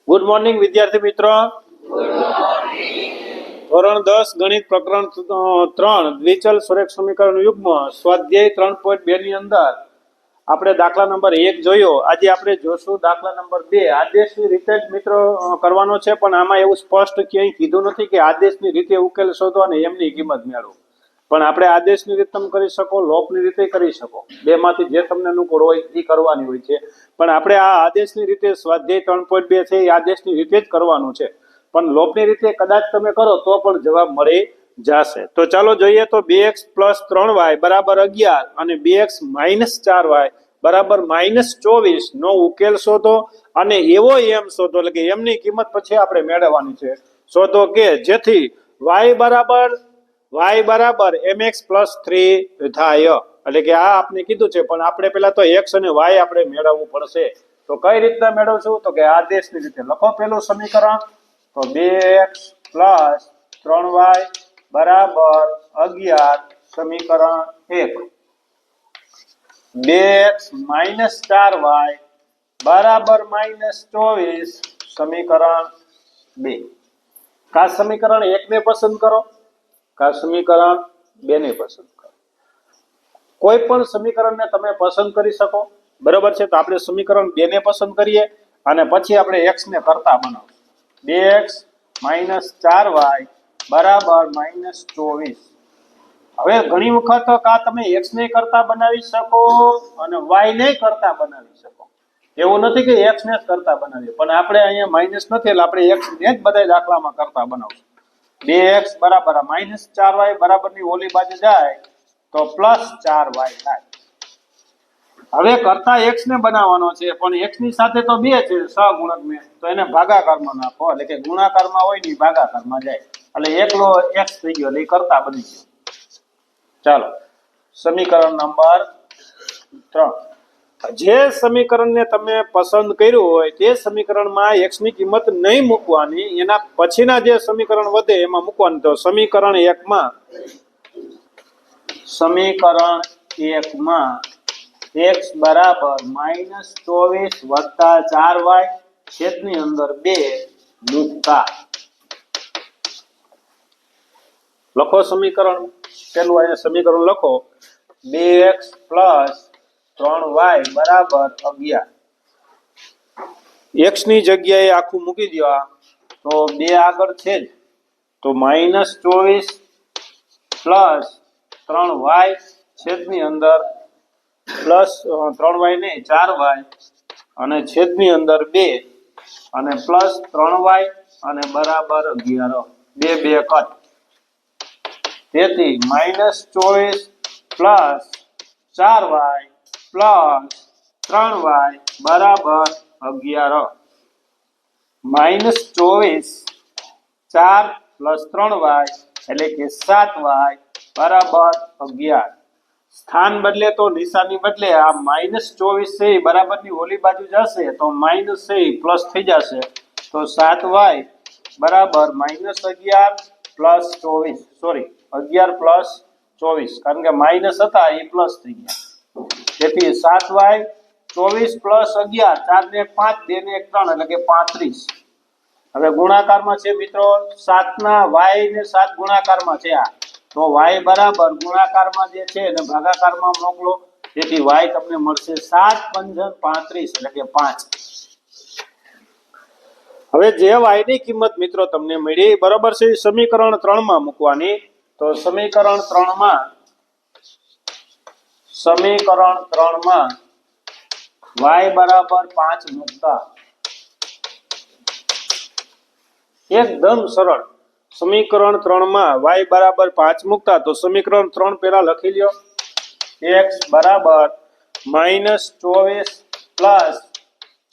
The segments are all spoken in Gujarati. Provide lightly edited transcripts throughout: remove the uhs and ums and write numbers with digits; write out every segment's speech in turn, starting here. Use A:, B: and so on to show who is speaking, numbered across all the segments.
A: ગુડ મોર્નિંગ વિદ્યાર્થી મિત્રો. ધોરણ 10 ગણિત પ્રકરણ 3 દ્વિચલ સુરેખ સમીકરણ યુગ્મ સ્વાધ્યાય 3.2 ની અંદર આપણે દાખલા નંબર 1 જોયો. આજે આપણે જોશું દાખલા નંબર 2. આદેશની રીતે જ મિત્રો કરવાનો છે, પણ આમાં એવું સ્પષ્ટ ક્યાંય કીધું નથી કે આદેશની રીતે ઉકેલ શોધો અને એમની કિંમત મેળવો. પણ આપણે આદેશની રીતે તમે કરી શકો, લોપની રીતે કરી શકો. બેમાંથી જે તમને અનુકૂળ હોય એ કરવાની હોય છે. પણ આપણે આ આદેશની રીતે સ્વાધ્યાય 3.2 છે એ આદેશની રીતે જ કરવાનું છે. પણ લોપની રીતે કદાચ તમે કરો તો પણ જવાબ મળી જશે. તો ચાલો જોઈએ. તો 2x + 3y = 11 અને 2x - 4y = -24 નો ઉકેલ શોધો અને એવો એમ શોધો, એટલે કે એમની કિંમત પછી આપણે મેળવવાની છે. શોધો કે જેથી y બરાબર mx + 3 થાય. એટલે કે આ આપણે કીધું છે, પણ આપણે પેલા તો x અને y આપણે મેળવવું પડશે. તો કઈ રીતના મેળવશું? તો કે આદેશની રીતે લખો. પેલું સમીકરણ તો 2x + 3y = 11 સમીકરણ 1. 2x - 4y = -24 સમીકરણ 2. કા સમીકરણ 1 ને પસંદ કરો, કા સમીકરણ 2 ને પસંદ કરો. કોઈ પણ સમીકરણને તમે પસંદ કરી શકો, બરોબર છે. તો આપણે સમીકરણ 2 ને પસંદ કરીએ અને પછી આપણે x ને કરતા બનાવો. 2x - 4y = -24. હવે ઘણી વખત કા તમે x ને કરતા બનાવી શકો અને y ને કરતા બનાવી શકો. એવું નથી કે x ને જ કરતા બનાવીએ, પણ આપણે અહીંયા માઈનસ નથી એટલે આપણે x ને જ બધા દાખલામાં કરતા બનાવશું. 2x = -4y બરાબરની ઓલી બાજુ જાય તો +4y થાય. હવે કરતા x ને બનાવવાનો છે, પણ x ની સાથે તો 2 છે સહગુણક ને, તો એને ભાગાકારમાં નાખો. એટલે કે ગુણાકારમાં હોય ને ભાગાકારમાં જાય, એટલે એકલો x થઈ ગયો એટલે કરતા બની ગયો. ચાલો સમીકરણ નંબર 3. જે સમીકરણને તમે પસંદ કર્યું હોય તે સમીકરણમાં x ની કિંમત નહીં મૂકવાની, એના પછીના જે સમીકરણ વધે એમાં મૂકવાની. તો સમીકરણ 1 માં x બરાબર -24 + 4y છેદની અંદર 2 મૂકતા લખો સમીકરણ. પેલું અહીંયા સમીકરણ લખો. 2x + 3y = 11. x ની જગ્યાએ આખું મૂકી દો, તો 2 આગળ છે જ, તો -24 + 3y છેદની અંદર +3y નહીં 4y અને છેદની અંદર 2 અને +3y અને બરાબર 11. 2 2 કટ. તેથી -24 + 4y + 3y બરાબર 11. -24 4 + 3y એટલે કે 7y બરાબર 11. સ્થાન બદલે તો નિશાની બદલે આ -24 છે એ બરાબરની ઓલી બાજુ જશે તો માઈનસ છે એ પ્લસ થઈ જશે. તો 7y બરાબર -11 + 24, સોરી 11 + 24, કારણ કે માઈનસ હતા એ પ્લસ થઈ ગયા. તેથી 7y 24 + 11, 4 ને 5, 2 ને 1 3 એટલે કે 35. હવે ગુણાકારમાં છે મિત્રો, 7 ના y ને 7 ગુણાકારમાં છે આ, તો y બરાબર ગુણાકારમાં જે છે એને ભાગાકારમાં મોકલો. તેથી y તમને મળશે 7 × 5 = 35 એટલે કે 5. હવે જે y ની કિંમત મિત્રો તમને મળી, બરાબર છે, સમીકરણ 3 માં મૂકવાની. તો સમીકરણ 3 માં y બરાબર 5 મૂકતા એકદમ સરળ. સમીકરણ 3 માં y બરાબર 5 મૂકતા તો સમીકરણ 3 પહેલા લખી લ્યો. x બરાબર -24 +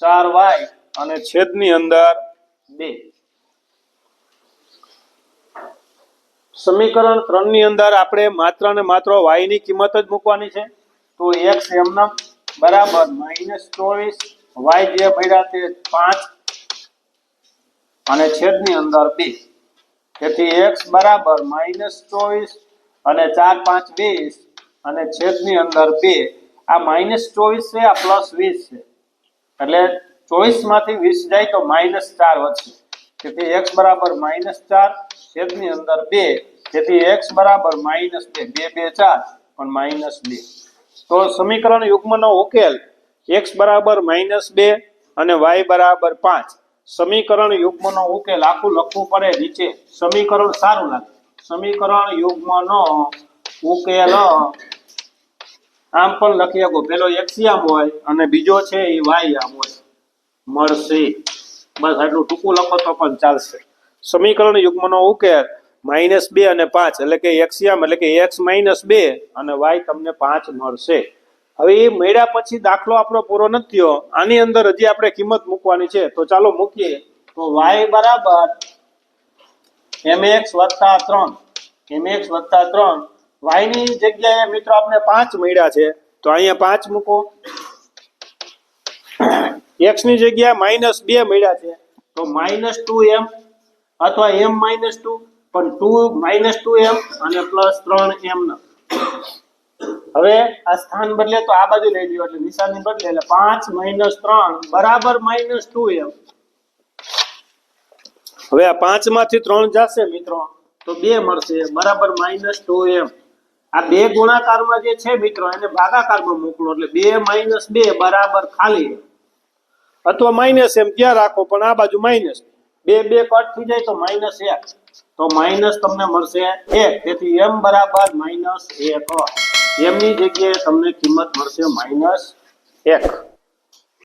A: 4y અને છેદની અંદર 2. સમીકરણ 3 ની અંદર આપણે માત્ર ને માત્ર y ની કિંમત જ મૂકવાની છે. તો x એમના બરાબર -24, y જે મળ્યા તે 5 અને છેદની અંદર 2. તેથી x બરાબર -24 અને 4 × 5 = 20 અને છેદની અંદર 2. આ -24 છે, આ +20 છે, એટલે 24 માંથી 20 જાય તો -4 વધશે તેથી x બરાબર -4 છેદની અંદર 2 તેથી x બરાબર -2 2 2 4 પણ -2 તો સમીકરણ યુગ્મનો ઉકેલ x બરાબર -2 અને y બરાબર 5 સમીકરણ યુગ્મનો ઉકેલ આખું લખવું પડે નીચે સમીકરણ સારું લાગે સમીકરણ યુગ્મનો ઉકેલ આમ પણ લખી શકો પેલો x આમ હોય અને બીજો છે એ y આમ હોય મળશે બસ આટલું ટૂંકું લખો તો પણ ચાલશે સમીકરણ યુગ્મનો ઉકેલ -2 અને 5 એટલે કે x આમ એટલે કે x -2 અને y તમને 5 મળશે હવે એ મળ્યા પછી દાખલો આપણો પૂરો નથી થયો આની અંદર હજી આપણે કિંમત મૂકવાની છે તો ચાલો મૂકીએ તો y બરાબર mx + 3 mx + 3 y ની જગ્યાએ મિત્રો આપણે 5 મળ્યા છે તો અહીંયા 5 મૂકો x ની જગ્યાએ -2 મળ્યા છે તો -2m અથવા m -2 પણ 2 -2m અને +3m ના હવે આ સ્થાન બદલે તો આ બાજુ લઈ લ્યો એટલે નિશાની બદલે એટલે 5 - 3 બરાબર -2m હવે આ 5 માંથી 3 જશે મિત્રો તો 2 મળશે બરાબર -2m આ બે ગુણાકારમાં જે છે મિત્રો એને ભાગાકારમાં મોકલો એટલે 2 - 2 બરાબર ખાલી અથવા માઈનસ એમ ત્યાં રાખો પણ આ બાજુ માઈનસ 2 2 કટ થઈ જાય તો -1 તો માઈનસ તમને મળશે 1 તેથી m બરાબર -1 m ની જગ્યાએ તમને કિંમત મળશે -1